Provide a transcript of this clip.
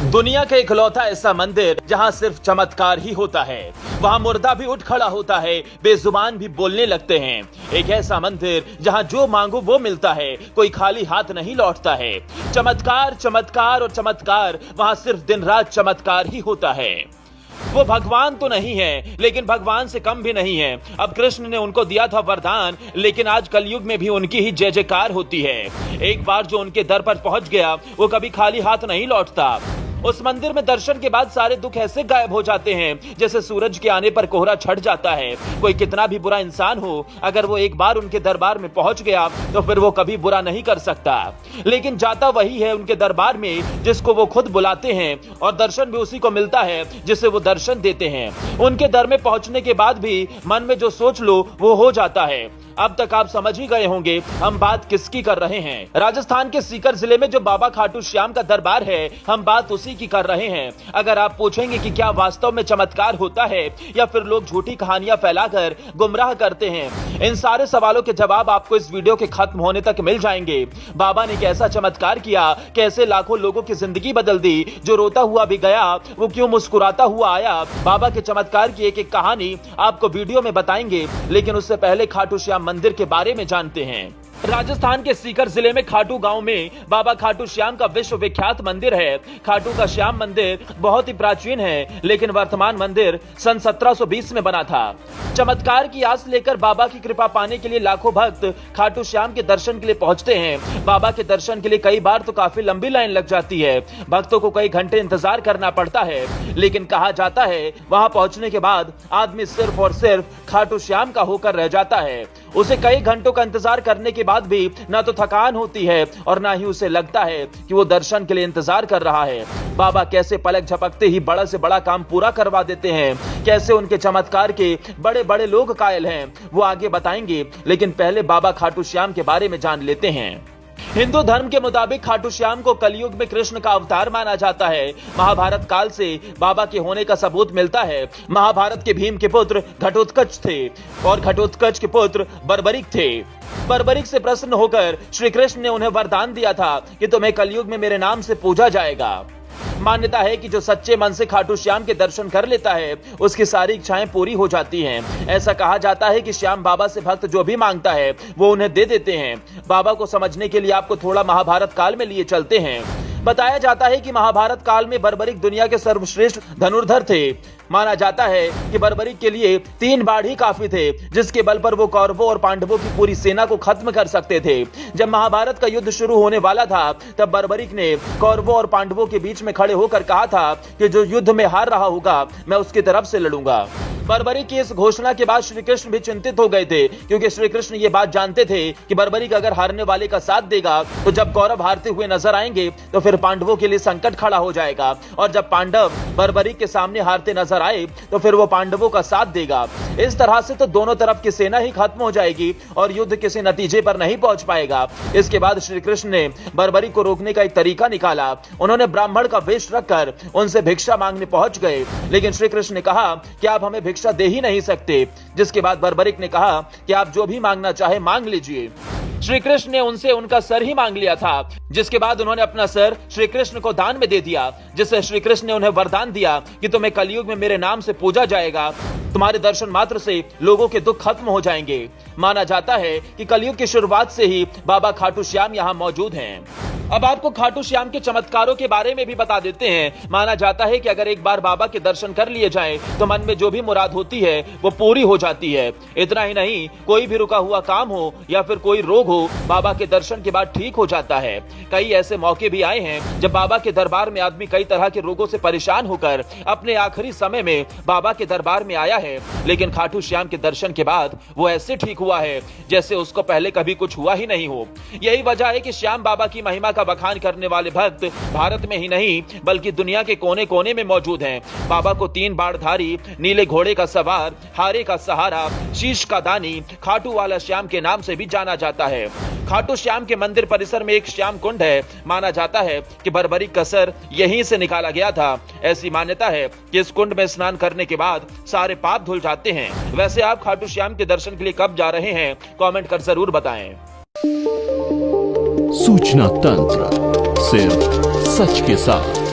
दुनिया का इकलौता ऐसा मंदिर जहां सिर्फ चमत्कार ही होता है। वहां मुर्दा भी उठ खड़ा होता है, बेजुबान भी बोलने लगते हैं। एक ऐसा मंदिर जहां जो मांगो वो मिलता है, कोई खाली हाथ नहीं लौटता है। चमत्कार, चमत्कार और चमत्कार, वहां सिर्फ दिन रात चमत्कार ही होता है। वो भगवान तो नहीं है, लेकिन भगवान से कम भी नहीं है। अब कृष्ण ने उनको दिया था वरदान, लेकिन आज कलयुग में भी उनकी ही जय जयकार होती है। एक बार जो उनके दर पर पहुंच गया, वो कभी खाली हाथ नहीं लौटता। उस मंदिर में दर्शन के बाद सारे दुख ऐसे गायब हो जाते हैं जैसे सूरज के आने पर कोहरा छट जाता है। कोई कितना भी बुरा इंसान हो, अगर वो एक बार उनके दरबार में पहुंच गया तो फिर वो कभी बुरा नहीं कर सकता। लेकिन जाता वही है उनके दरबार में जिसको वो खुद बुलाते हैं, और दर्शन भी उसी को मिलता है जिसे वो दर्शन देते हैं। उनके दर में पहुंचने के बाद भी मन में जो सोच लो वो हो जाता है। अब तक आप समझ ही गए होंगे हम बात किसकी कर रहे हैं। राजस्थान के सीकर जिले में जो बाबा खाटू श्याम का दरबार है, हम बात उसी की कर रहे हैं। अगर आप पूछेंगे कि क्या वास्तव में चमत्कार होता है या फिर लोग झूठी कहानियां फैलाकर गुमराह करते हैं, इन सारे सवालों के जवाब आपको इस वीडियो के खत्म होने तक मिल जाएंगे। बाबा ने कैसा चमत्कार किया, कैसे लाखों लोगों की जिंदगी बदल दी, जो रोता हुआ भी गया वो क्यों मुस्कुराता हुआ आया। बाबा के चमत्कार की एक एक कहानी आपको वीडियो में बताएंगे, लेकिन उससे पहले खाटू श्याम मंदिर के बारे में जानते हैं। राजस्थान के सीकर जिले में खाटू गांव में बाबा खाटू श्याम का विश्व विख्यात मंदिर है। खाटू का श्याम मंदिर बहुत ही प्राचीन है, लेकिन वर्तमान मंदिर सन 1720 में बना था। चमत्कार की आस लेकर बाबा की कृपा पाने के लिए लाखों भक्त खाटू श्याम के दर्शन के लिए पहुंचते हैं। बाबा के दर्शन के लिए कई बार तो काफी लंबी लाइन लग जाती है, भक्तों को कई घंटे इंतजार करना पड़ता है। लेकिन कहा जाता है वहां पहुंचने के बाद आदमी सिर्फ और सिर्फ खाटू श्याम का होकर रह जाता है। उसे कई घंटों का इंतजार करने के बाद भी ना तो थकान होती है और ना ही उसे लगता है कि वो दर्शन के लिए इंतजार कर रहा है। बाबा कैसे पलक झपकते ही बड़ा से बड़ा काम पूरा करवा देते हैं, कैसे उनके चमत्कार के बड़े बड़े लोग कायल हैं, वो आगे बताएंगे। लेकिन पहले बाबा खाटू श्याम के बारे में जान लेते हैं। हिंदू धर्म के मुताबिक खाटू श्याम को कलयुग में कृष्ण का अवतार माना जाता है। महाभारत काल से बाबा के होने का सबूत मिलता है। महाभारत के भीम के पुत्र घटोत्कच थे और घटोत्कच के पुत्र बर्बरिक थे। बर्बरिक से प्रसन्न होकर श्री कृष्ण ने उन्हें वरदान दिया था कि तुम्हें कलयुग में मेरे नाम से पूजा जाएगा। मान्यता है कि जो सच्चे मन से खाटू श्याम के दर्शन कर लेता है उसकी सारी इच्छाएं पूरी हो जाती हैं। ऐसा कहा जाता है कि श्याम बाबा से भक्त जो भी मांगता है वो उन्हें दे देते हैं। बाबा को समझने के लिए आपको थोड़ा महाभारत काल में लिए चलते हैं। बताया जाता है कि महाभारत काल में बर्बरिक दुनिया के सर्वश्रेष्ठ धनुर्धर थे। माना जाता है कि बर्बरिक के लिए 3 बाढ़ ही काफी थे, जिसके बल पर वो कौरवों और पांडवों की पूरी सेना को खत्म कर सकते थे। जब महाभारत का युद्ध शुरू होने वाला था, तब बर्बरिक ने कौरवों और पांडवों के बीच में खड़े होकर कहा था कि जो युद्ध में हार रहा होगा मैं उसकी तरफ से लड़ूंगा। बर्बरिक की इस घोषणा के बाद श्री कृष्ण भी चिंतित हो गए थे, क्योंकि श्री कृष्ण ये बात जानते थे कि बर्बरिक अगर हारने वाले का साथ देगा तो जब कौरव हारते हुए नजर आएंगे तो फिर पांडवों के लिए संकट खड़ा हो जाएगा, और जब पांडव बर्बरिक के सामने हारते नजर आए तो फिर वो पांडवों का साथ देगा। इस तरह से तो दोनों तरफ की सेना ही खत्म हो जाएगी और युद्ध किसी नतीजे पर नहीं पहुंच पाएगा। इसके बाद श्री कृष्ण ने बर्बरिक को रोकने का एक तरीका निकाला। उन्होंने ब्राह्मण का वेश रखकर उनसे भिक्षा मांगने पहुंच गए, लेकिन श्री कृष्ण ने कहा कि आप हमें भिक्षा दे ही नहीं सकते। जिसके बाद बर्बरिक ने कहा कि आप जो भी मांगना चाहे मांग लीजिए। श्री कृष्ण ने उनसे उनका सर ही मांग लिया था, जिसके बाद उन्होंने अपना सर श्री कृष्ण को दान में दे दिया, जिससे श्री कृष्ण ने उन्हें वरदान दिया कि तुम्हें कलयुग में मेरे नाम से पूजा जाएगा। तुम्हारे दर्शन मात्र से लोगों के दुख खत्म हो जाएंगे। माना जाता है कि कलयुग की शुरुआत से ही बाबा खाटू श्याम यहाँ मौजूद हैं। अब आपको खाटू श्याम के चमत्कारों के बारे में भी बता देते हैं। माना जाता है कि अगर एक बार बाबा के दर्शन कर लिए जाएं, तो मन में जो भी मुराद होती है वो पूरी हो जाती है। इतना ही नहीं, कोई भी रुका हुआ काम हो या फिर कोई रोग हो, बाबा के दर्शन के बाद ठीक हो जाता है। कई ऐसे मौके भी आए हैं जब बाबा के दरबार में आदमी कई तरह के रोगों से परेशान होकर अपने आखिरी समय में बाबा के दरबार में आया है, लेकिन खाटू श्याम के दर्शन के बाद वो ऐसे ठीक हुआ है जैसे उसको पहले कभी कुछ हुआ ही नहीं हो। यही वजह है कि श्याम बाबा की महिमा का बखान करने वाले भक्त भारत में ही नहीं बल्कि दुनिया के कोने कोने में मौजूद हैं। बाबा को 3 बाणधारी, नीले घोड़े का सवार, हारे का सहारा, शीश का दानी, खाटू वाला श्याम के नाम से भी जाना जाता है। खाटू श्याम के मंदिर परिसर में एक श्याम कुंड है। माना जाता है कि बर्बरिक का सर यहीं से निकाला गया था। ऐसी मान्यता है कि इस कुंड में स्नान करने के बाद सारे पाप धुल जाते हैं। वैसे आप खाटू श्याम के दर्शन के लिए कब जा रहे हैं, कमेंट कर जरूर बताएं। सूचना तंत्र, सिर्फ सच के साथ।